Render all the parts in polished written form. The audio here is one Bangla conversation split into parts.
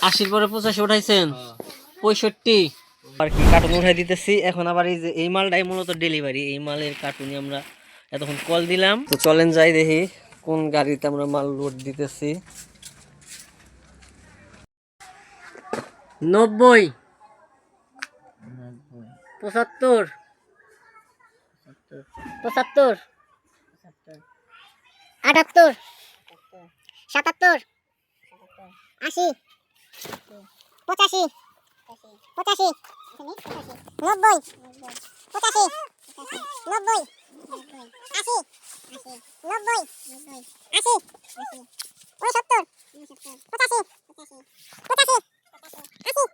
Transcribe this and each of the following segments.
80 পরে 85 উঠাইছেন, 65 আর কি কার্টুন উঠাই দিতেছি এখন। আবার এই যে এই মালটাই মূলত ডেলিভারি, এই মালের কার্টুনই আমরা এতক্ষণ কল দিলাম। তো চলেন যাই দেখি কোন গাড়িতে আমরা মাল লোড দিতেছি। 90, 75, 75, 78, 77, 80, 85, 85, 90, 85, 90, 80, 90, 80, 69, 85, 85, 80।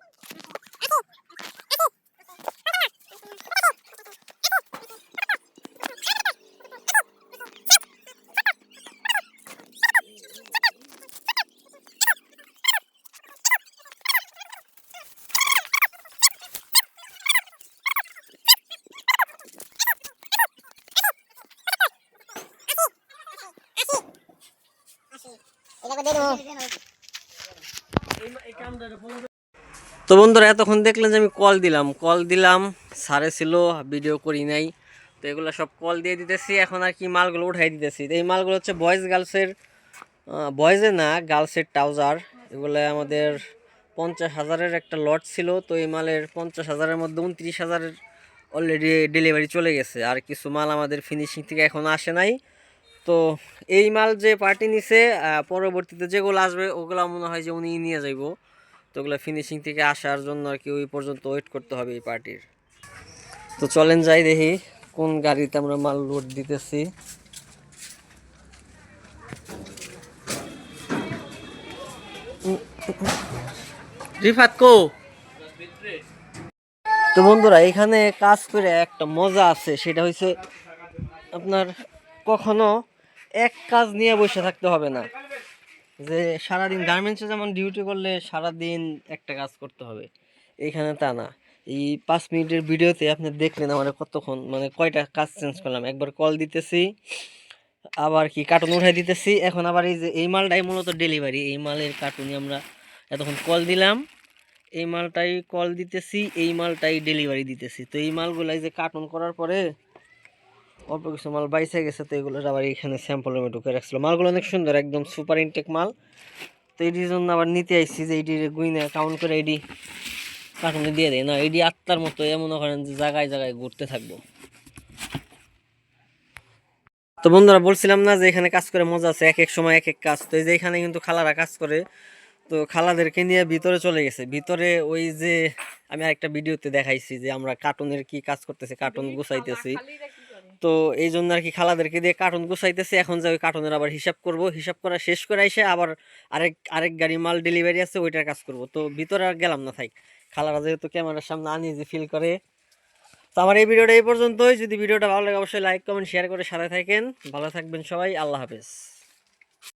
তো বন্ধুরা এতক্ষণ দেখলেন যে আমি কল দিলাম সারে ছিল, ভিডিও করি নাই। তো এগুলো সব কল দিয়ে দিতেছি এখন আর কি, মালগুলো উঠাই দিতেছি। এই মালগুলো হচ্ছে বয়েজের না গার্লসের ট্রাউজার। এগুলো আমাদের 50,000-এর একটা লট ছিল। তো এই মালের 50,000-এর মধ্যে 29,000-এর অলরেডি ডেলিভারি চলে গেছে, আর কিছু মাল আমাদের ফিনিশিং থেকে এখনও আসে নাই। তো এই মাল যে পার্টি নিছে, পরবর্তীতে যেগুলো আসবে ওগুলো মনে হয় যে উনি নিয়ে যাইব। তো ওগুলো ফিনিশিং থেকে আসার জন্য আর কি ওই পর্যন্ত ওয়েট করতে হবে এই পার্টির। তো চলেন যাই দেখি কোন গাড়িতে আমরা মাল লোড দিতেছি। রিফাত কো। তো বন্ধুরা এখানে কাজ করে একটা মজা আছে, সেটা হচ্ছে আপনার কখনো এক কাজ নিয়ে বসে থাকতে হবে না। যে সারাদিন গার্মেন্টসে যেমন ডিউটি করলে সারাদিন একটা কাজ করতে হবে, এইখানে তা না। এই 5 মিনিটের ভিডিওতে আপনি দেখলেন আমার কতক্ষণ মানে কয়টা কাজ চেঞ্জ করলাম। একবার কল দিতেছি, আবার কি কার্টুন উঠাই দিতেছি এখন। আবার এই যে এই মালটাই মূলত ডেলিভারি, এই মালের কার্টুনই আমরা এতক্ষণ কল দিলাম, এই মালটাই কল দিতেছি, এই মালটাই ডেলিভারি দিতেছি। তো এই মালগুলাই যে কার্টুন করার পরে অল্প কিছু মাল বাইসে গেছে, তো এগুলো আবার এখানে স্যাম্পলের মধ্যে ঢুকে রাখছিল। মালগুলো অনেক সুন্দর, একদম সুপার ইনটেক মাল। তো এটির জন্য আবার নিতে আইসি যে এটির গুইনা কাউন্ট করে এটি কার্টুনে দিয়ে দেয় না। এটি আত্মার মতো, এমন করেন যে জায়গায় জায়গায় ঘুরতে থাকবো। তো বন্ধুরা বলছিলাম না যে এখানে কাজ করে মজা আছে, এক এক সময় এক এক কাজ। তো এই যে এখানে কিন্তু খালারা কাজ করে, তো খালাদেরকে নিয়ে ভিতরে চলে গেছে। ভিতরে ওই যে আমি আরেকটা ভিডিওতে দেখাইছি যে আমরা কার্টুনের কি কাজ করতেছি, কার্টুন গুছাইতেছি। তো এই জন্য আর কি খালাদেরকে দিয়ে কার্টুন গুছাইতেছি। এখন যে ওই কার্টুনের আবার হিসাব করব, হিসাব করা শেষ করে এসে আবার আরেক গাড়ি মাল ডেলিভারি আছে, ওইটার কাজ করব। তো ভিতরে আর গেলাম না, থাক। খালারা যেহেতু ক্যামেরার সামনে আনইজি ফিল করে। তো আমার এই ভিডিওটা এই পর্যন্তই। যদি ভিডিওটা ভালো লাগে অবশ্যই লাইক কমেন্ট শেয়ার করে সাথে থাকেন। ভালো থাকবেন সবাই, আল্লাহ হাফেজ।